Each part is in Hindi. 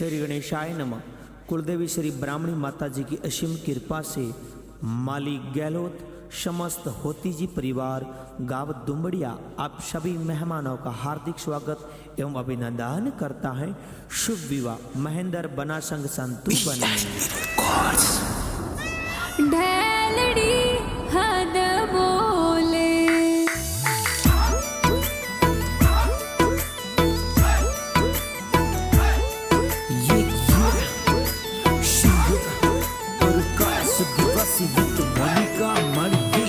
श्री गणेशाय नमः। कुलदेवी श्री ब्राह्मणी माता जी की असीम कृपा से माली गहलोत, समस्त होती जी परिवार, गांव दुम्बड़िया आप सभी मेहमानों का हार्दिक स्वागत एवं अभिनंदन करता है। शुभ विवाह महेंद्र बना संग संतु बने। ढेलड़ी हद बोले ये शिव और काश दिवसी वित मलिका मन ये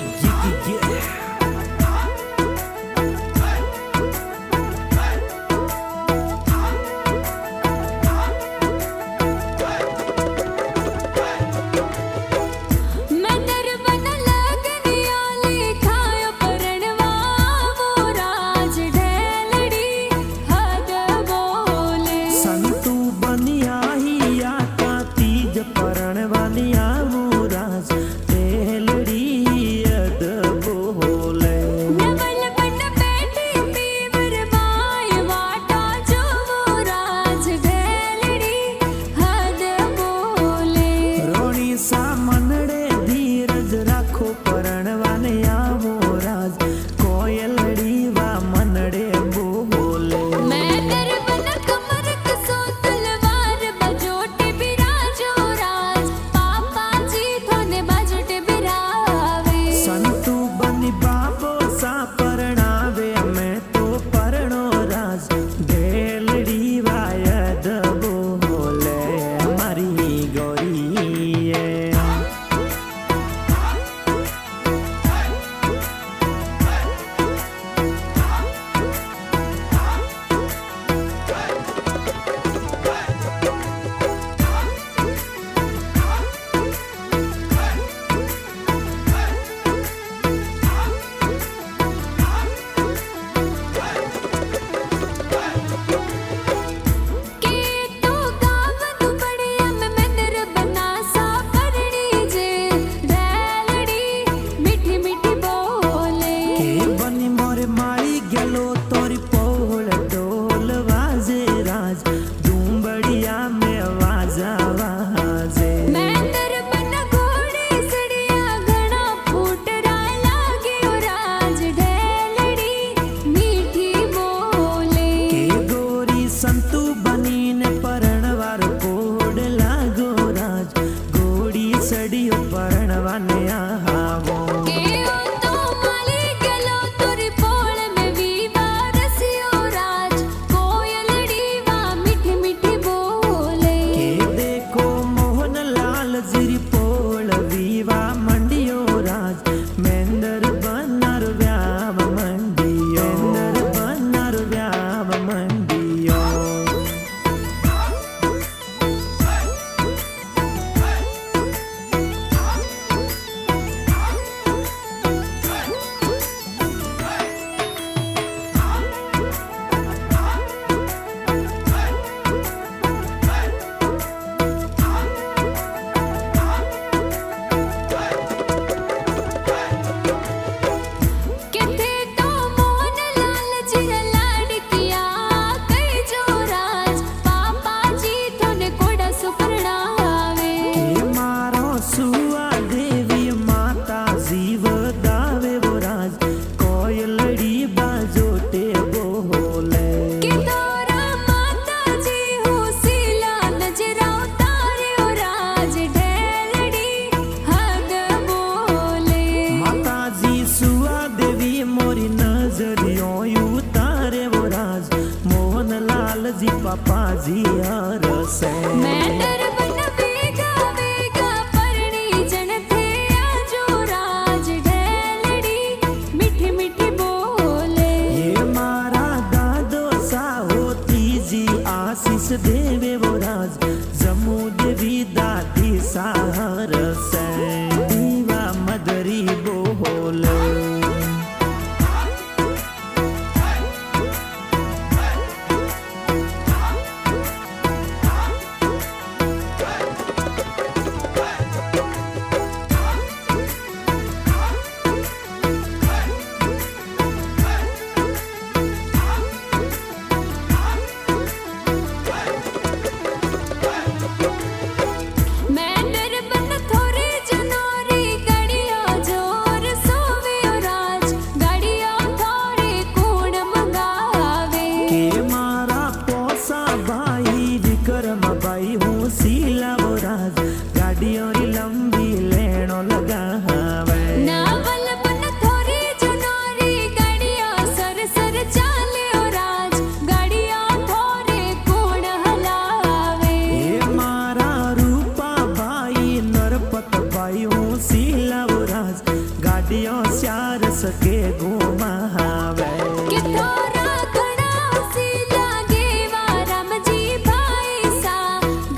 के घुमावे। कि थोड़ा घड़ा सी लागे वारम जी भाई सा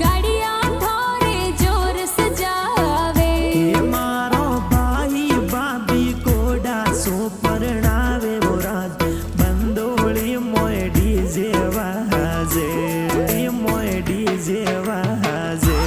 गाड़ियां थोड़े जोर से जावे। ये मारो भाई भाभी कोडा सो परणावे वो रात बंदोली मोए डीजे वाजे, मोए डीजे वाजे।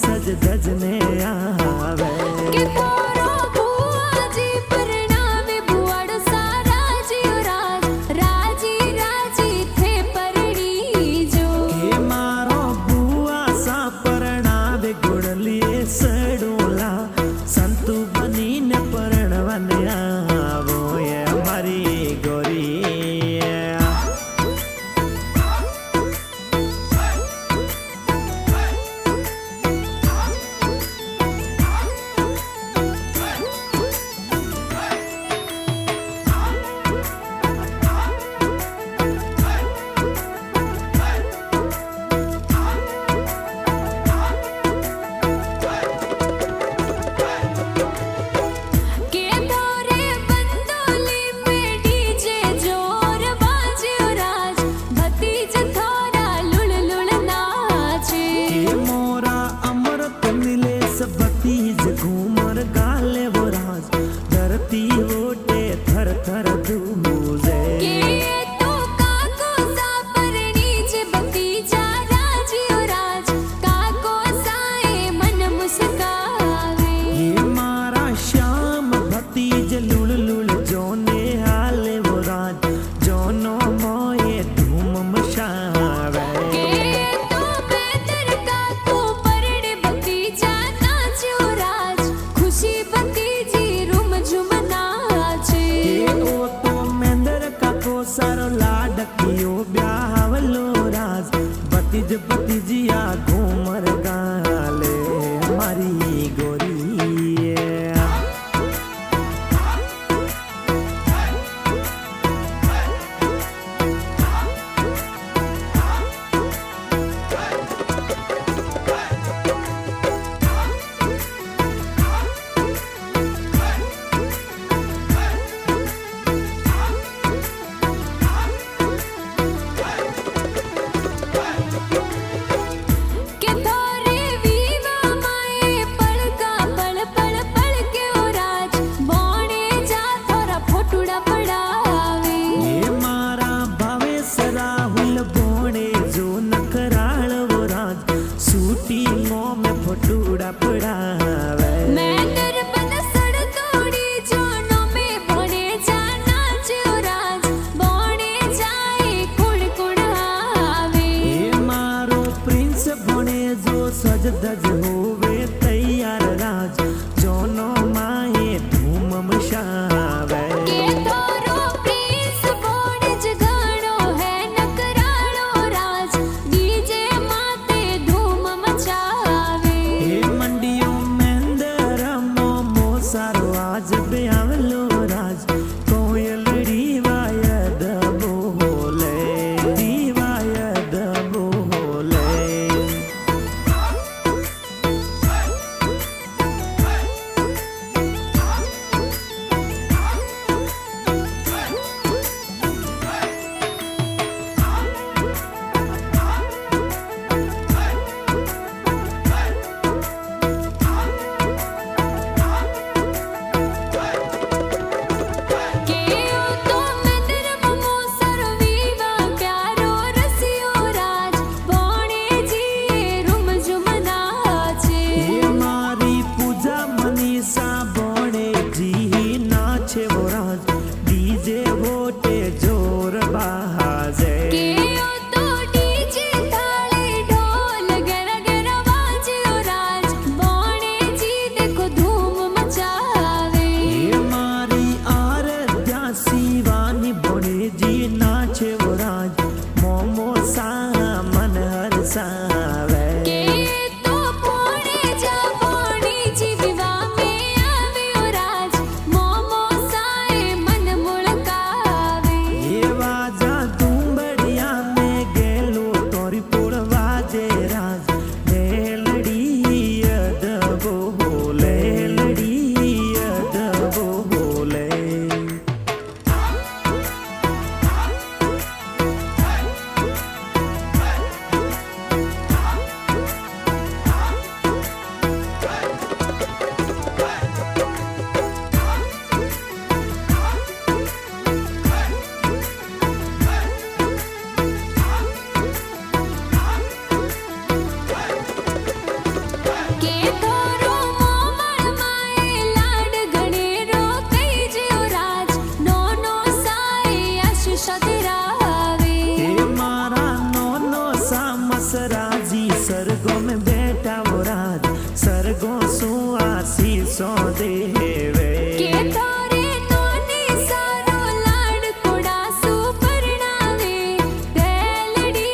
सज धजने आवे। के तोरो बुआजी परणावे बुआड़ सारा जियो राज राजी राजी थे परणी जो। के मारो बुआ सा परणावे गुड़लिए सडोला संतु बनी ने परणवन आवो ये हमारी गोरी। के तोरे बंदोली में डीजे जोर बाजियो राज भतीज थोड़ा लुल लुल नाचे। के मोरा अमृत मिले सब भतीज घूमर गाले वो राज धरती ओटे थर थर दूजे। के तो काको सा परणी जे भतीजा राजियो राज काको साए मन मुस्कावे। ये मारा श्याम भतीज लुल लुल जोने हाले वो राज जोनो मोए धूम मचावे। के तो बेदर काको परणे भतीजा नाचियो राज खुशी भतीजी रुम झुम नाचे। के ओ तो मेंदर का को सारो लाडकियो ब्याहवलो राज भतीज भतीजिया घूमर गाले हमारी गोरी। के तोरे वीवा माए पड़का पड़ पड़ पड़ के ओ राज बोणे जा थोड़ा फोटुड़ा पड़ावे। ये मारा भावे सराहुल बोणे जो नखराल वो राज सूटी मो में फटूड़ा पड़ावे। मैं नरबन सड़ तोड़ी जोनो में बोणे जा नाचियो राज बोणे जाए कुड़ कुड़ आवे। ये मारो प्रिंस बने जो सज धज होवे तैयार राज जोनो माए धूम मचावे। के तोरो प्रिंस बोणे जगाड़ो है नकराड़ो राज डीजे माते धूम मचावे। ये मंडियों सो देवे के तोरे नोनी सारो लाडकोड़ा सुपरणावे रेलडी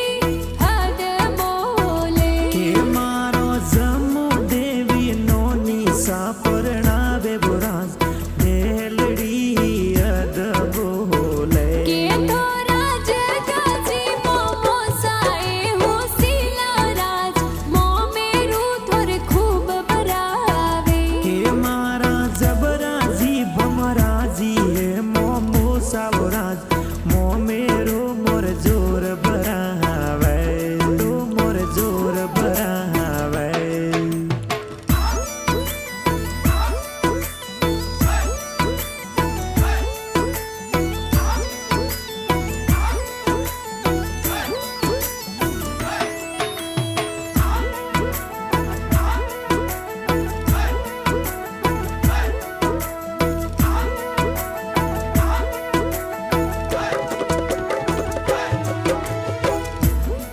हद बोले के मारो जमू देवी नोनी सा परणावे बुराज रेलडी हद बोले के तोरा जगाजी मोमो साए हो सीला राज मोमेरू थोरे खूब बरावे के मारा जबराजी बमराजी है मोमो सावराज मोमेरो मोर जोर बरावे तो मोर जोर बरावे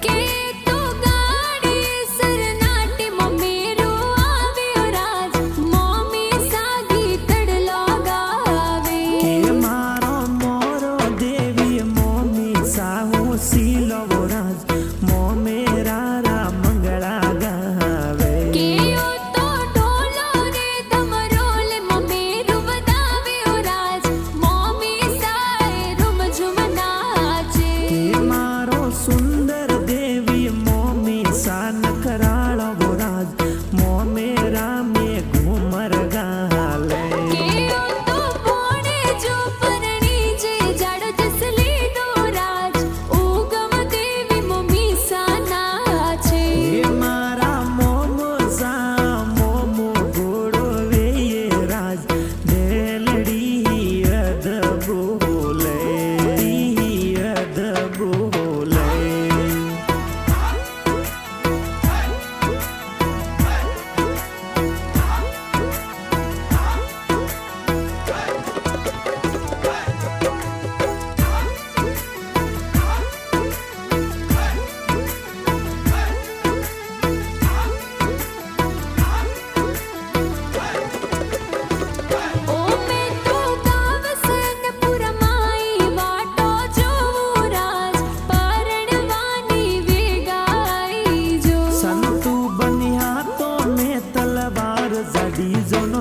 के तो गाड़ी सरनाटी मोमेरू आवे राज मोमी सागी तड़लो गावे के मारो मोरो देवी मोमी साहू सीलोराज मोमेरा रा मंगला गावे के ओ तो ढोलो रे दमरोल मोमेरू बदावे राज मोमी साए रुम झुम नाचे के मारो सुंदर देवी मोमी सा नखरालो बोराज मोमेरा में घूमर गाले के ओ तो बोणे जो परणी जे जड़ जसली दो राज उगम देवी मोमी सा नाचे हे मारा मोमो सा मोमो गोड़ो वे ये राज देलड़ी अद बोले अद बोले ओ मैं तो गावसन पुरमाई वाटो जो राज परणवानी वेगाई जो संतु बनिया तो में तलवार जड़ी जो